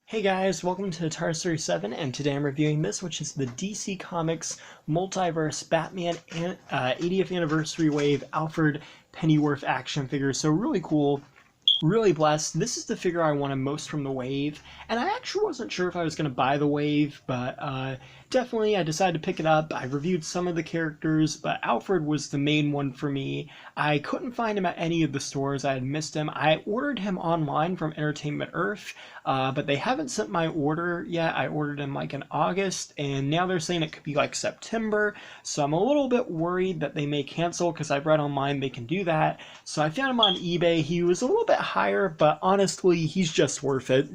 Hey guys, welcome to Tar Series 7, and today I'm reviewing this, which is the DC Comics Multiverse Batman 80th Anniversary Wave Alfred Pennyworth action figure. So really cool. Really blessed. This is the figure I wanted most from the wave, and I actually wasn't sure if I was going to buy the wave, but definitely I decided to pick it up. I reviewed some of the characters, but Alfred was the main one for me. I couldn't find him at any of the stores. I had missed him. I ordered him online from Entertainment Earth, but they haven't sent my order yet. I ordered him like in August, and now they're saying it could be like September, so I'm a little bit worried that they may cancel because I've read online they can do that. So I found him on eBay. He was a little bit higher, but honestly, he's just worth it.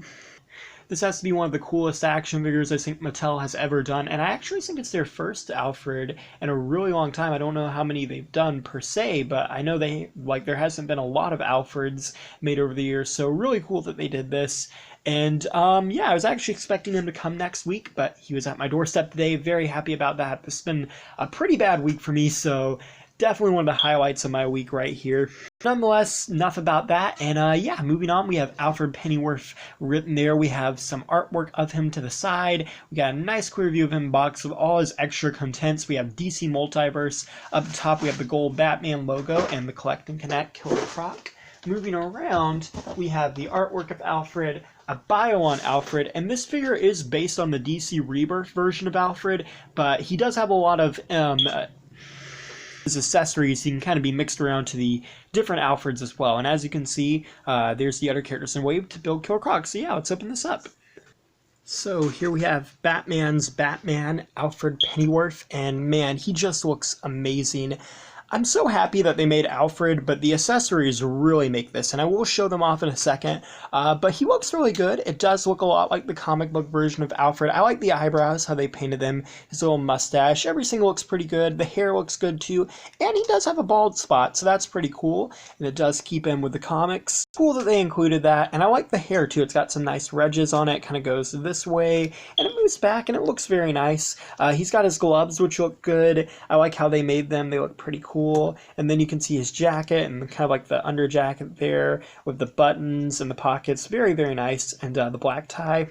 This has to be one of the coolest action figures I think Mattel has ever done, and I actually think it's their first Alfred in a really long time. I don't know how many they've done per se, but I know there hasn't been a lot of Alfreds made over the years, so really cool that they did this. And yeah, I was actually expecting him to come next week, but he was at my doorstep today. Very happy about that. This has been a pretty bad week for me, so definitely one of the highlights of my week right here. Nonetheless, enough about that, and yeah, moving on, we have Alfred Pennyworth written there. We have some artwork of him to the side. We got a nice clear view of him box with all his extra contents. We have DC Multiverse. Up top, we have the gold Batman logo and the Collect and Connect Killer Croc. Moving around, we have the artwork of Alfred, a bio on Alfred, and this figure is based on the DC Rebirth version of Alfred, but he does have a lot of his accessories. He can kind of be mixed around to the different Alfreds as well. And as you can see, there's the other characters in Wave to build Killer Croc. So yeah, let's open this up. So here we have Batman's Batman, Alfred Pennyworth, and man, he just looks amazing. I'm so happy that they made Alfred, but the accessories really make this, and I will show them off in a second, but he looks really good. It does look a lot like the comic book version of Alfred. I like the eyebrows, how they painted them, his little mustache. Everything looks pretty good. The hair looks good too, and he does have a bald spot, so that's pretty cool, and it does keep in with the comics. Cool that they included that, and I like the hair too. It's got some nice ridges on it. It kind of goes this way, and it moves back, and it looks very nice. He's got his gloves, which look good. I like how they made them. They look pretty cool. And then you can see his jacket and kind of like the under jacket there with the buttons and the pockets. Very, very nice. And the black tie.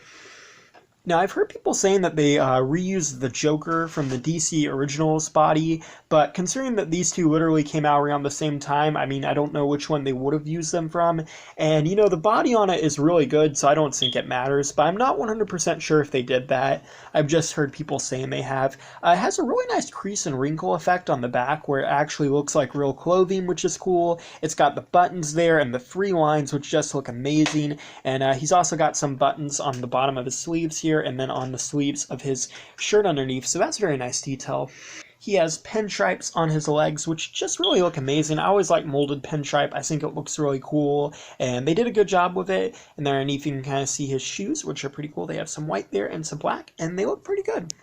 Now, I've heard people saying that they reused the Joker from the DC Originals body, but considering that these two literally came out around the same time, I mean, I don't know which one they would have used them from. And, you know, the body on it is really good, so I don't think it matters, but I'm not 100% sure if they did that. I've just heard people saying they have. It has a really nice crease and wrinkle effect on the back where it actually looks like real clothing, which is cool. It's got the buttons there and the free lines, which just look amazing. And he's also got some buttons on the bottom of his sleeves here, and then on the sleeves of his shirt underneath, so that's very nice detail. He has pinstripes on his legs, which just really look amazing. I always like molded pinstripe. I think it looks really cool, and they did a good job with it. And then underneath you can kind of see his shoes, which are pretty cool. They have some white there and some black, and they look pretty good.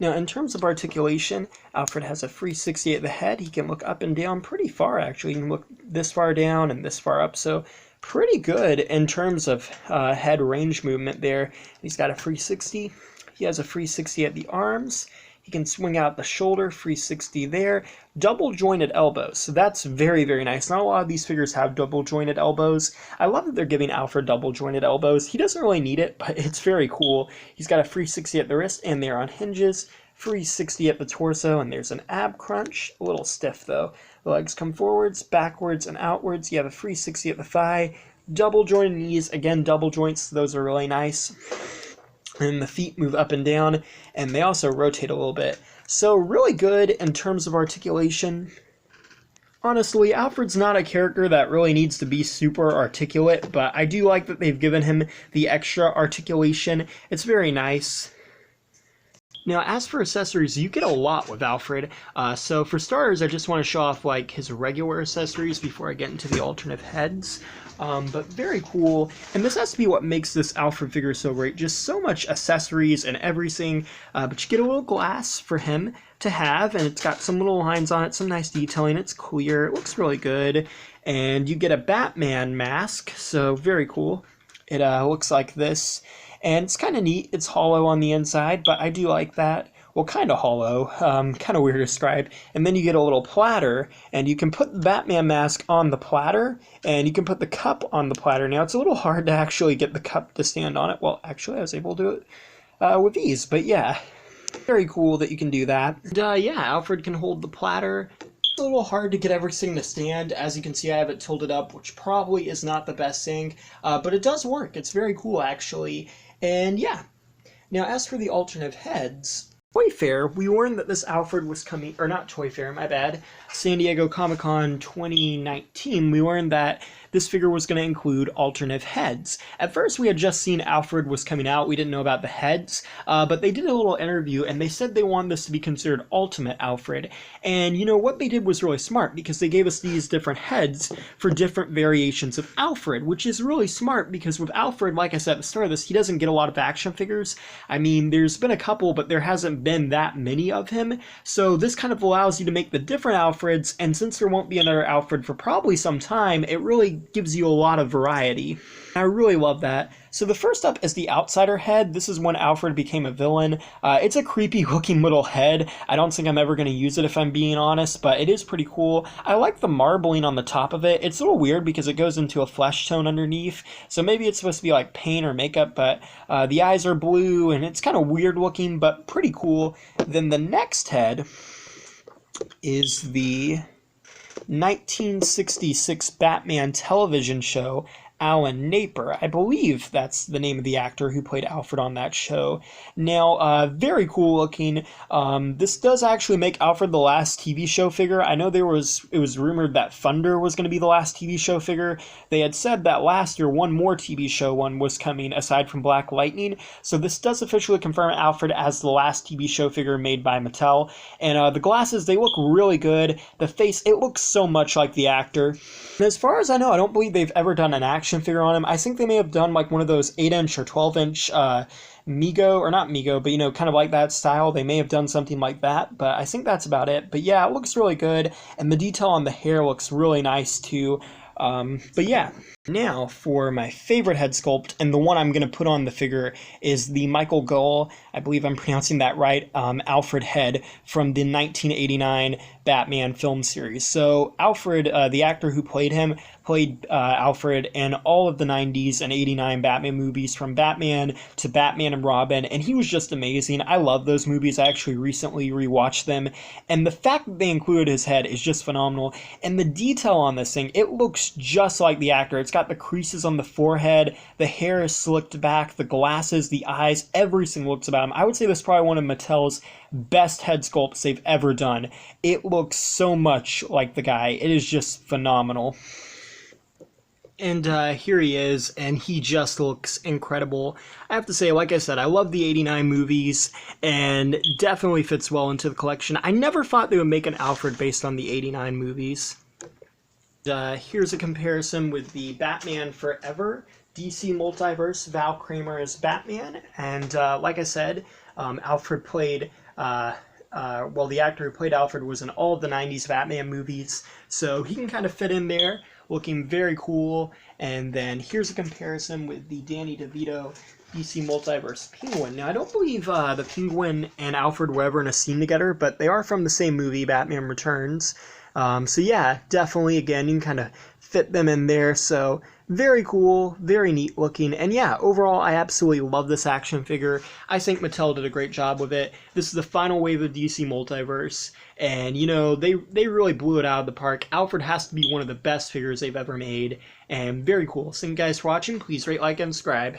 Now, in terms of articulation, Alfred has a 360 at the head. He can look up and down pretty far, actually. He can look this far down and this far up, so pretty good in terms of head range movement there. He's got a 360. He has a 360 at the arms. He can swing out the shoulder, 360 there. Double jointed elbows, so that's very, very nice. Not a lot of these figures have double jointed elbows. I love that they're giving Alfred double jointed elbows. He doesn't really need it, but it's very cool. He's got a 360 at the wrist, and they're on hinges. 360 at the torso, and there's an ab crunch. A little stiff though. The legs come forwards, backwards, and outwards. You have a 360 at the thigh. Double jointed knees, again double joints, those are really nice. And the feet move up and down, and they also rotate a little bit. So really good in terms of articulation. Honestly, Alfred's not a character that really needs to be super articulate, but I do like that they've given him the extra articulation. It's very nice. Now, as for accessories, you get a lot with Alfred. So for starters, I just want to show off like his regular accessories before I get into the alternate heads. But very cool. And this has to be what makes this Alfred figure so great. Just so much accessories and everything. But you get a little glass for him to have, and it's got some little lines on it, some nice detailing. It's clear. It looks really good. And you get a Batman mask, so very cool. It looks like this. And it's kind of neat. It's hollow on the inside, but I do like that. well, kind of hollow, kind of weird to describe. And then you get a little platter, and you can put the Batman mask on the platter, and you can put the cup on the platter. Now, it's a little hard to actually get the cup to stand on it. Well, actually, I was able to do it with ease, but yeah, very cool that you can do that. And yeah, Alfred can hold the platter. It's a little hard to get everything to stand. As you can see, I have it tilted up, which probably is not the best thing, but it does work. It's very cool, actually. And yeah. Now, as for the alternate heads, Toy Fair, we learned that this Alfred was coming, or not Toy Fair, my bad, San Diego Comic-Con 2019, we learned that this figure was going to include alternate heads. At first, we had just seen Alfred was coming out. We didn't know about the heads, but they did a little interview, and they said they wanted this to be considered Ultimate Alfred. And, you know, what they did was really smart, because they gave us these different heads for different variations of Alfred, which is really smart, because with Alfred, like I said at the start of this, he doesn't get a lot of action figures. I mean, there's been a couple, but there hasn't been that many of him. So this kind of allows you to make the different Alfreds, and since there won't be another Alfred for probably some time, it really gives you a lot of variety. I really love that. So the first up is the Outsider head. This is when Alfred became a villain. It's a creepy looking little head. I don't think I'm ever going to use it if I'm being honest, but it is pretty cool. I like the marbling on the top of it. It's a little weird because it goes into a flesh tone underneath, so maybe it's supposed to be like paint or makeup, but the eyes are blue and it's kind of weird looking, but pretty cool. Then the next head is the 1966 Batman television show, Alan Napier. I believe that's the name of the actor who played Alfred on that show. Now, very cool looking. This does actually make Alfred the last TV show figure. I know it was rumored that Thunder was going to be the last TV show figure. They had said that last year one more TV show one was coming aside from Black Lightning. So this does officially confirm Alfred as the last TV show figure made by Mattel. And the glasses, they look really good. The face, it looks so much like the actor. And as far as I know, I don't believe they've ever done an action figure on him. I think they may have done like one of those 8-inch or 12-inch Mego, or not Mego, but you know, kind of like that style. They may have done something like that, but I think that's about it. But yeah, it looks really good, and the detail on the hair looks really nice too. But yeah. Now for my favorite head sculpt, and the one I'm going to put on the figure is the Michael Gull, I believe I'm pronouncing that right, Alfred head from the 1989 Batman film series. So Alfred, the actor who played him, played Alfred in all of the 90s and 89 Batman movies, from Batman to Batman and Robin, and he was just amazing. I love those movies. I actually recently rewatched them, and the fact that they included his head is just phenomenal. And the detail on this thing, it looks just like the actor. It's got the creases on the forehead, the hair is slicked back, the glasses, the eyes, everything looks about him. I would say this is probably one of Mattel's best head sculpts they've ever done. It looks so much like the guy. It is just phenomenal. And here he is, and he just looks incredible. I have to say, like I said, I love the 89 movies, and definitely fits well into the collection. I never thought they would make an Alfred based on the 89 movies. Here's a comparison with the Batman Forever DC Multiverse. Val Kramer is Batman, and like I said, Alfred played, well, the actor who played Alfred was in all of the 90s Batman movies, so he can kind of fit in there, looking very cool. And then here's a comparison with the Danny DeVito DC Multiverse Penguin. Now, I don't believe the Penguin and Alfred were ever in a scene together, but they are from the same movie, Batman Returns. So yeah, definitely, again, you can kind of fit them in there. So very cool, very neat looking. And yeah, overall, I absolutely love this action figure. I think Mattel did a great job with it. This is the final wave of DC Multiverse. And, you know, they really blew it out of the park. Alfred has to be one of the best figures they've ever made. And very cool. Thank you guys for watching. Please rate, like, and subscribe.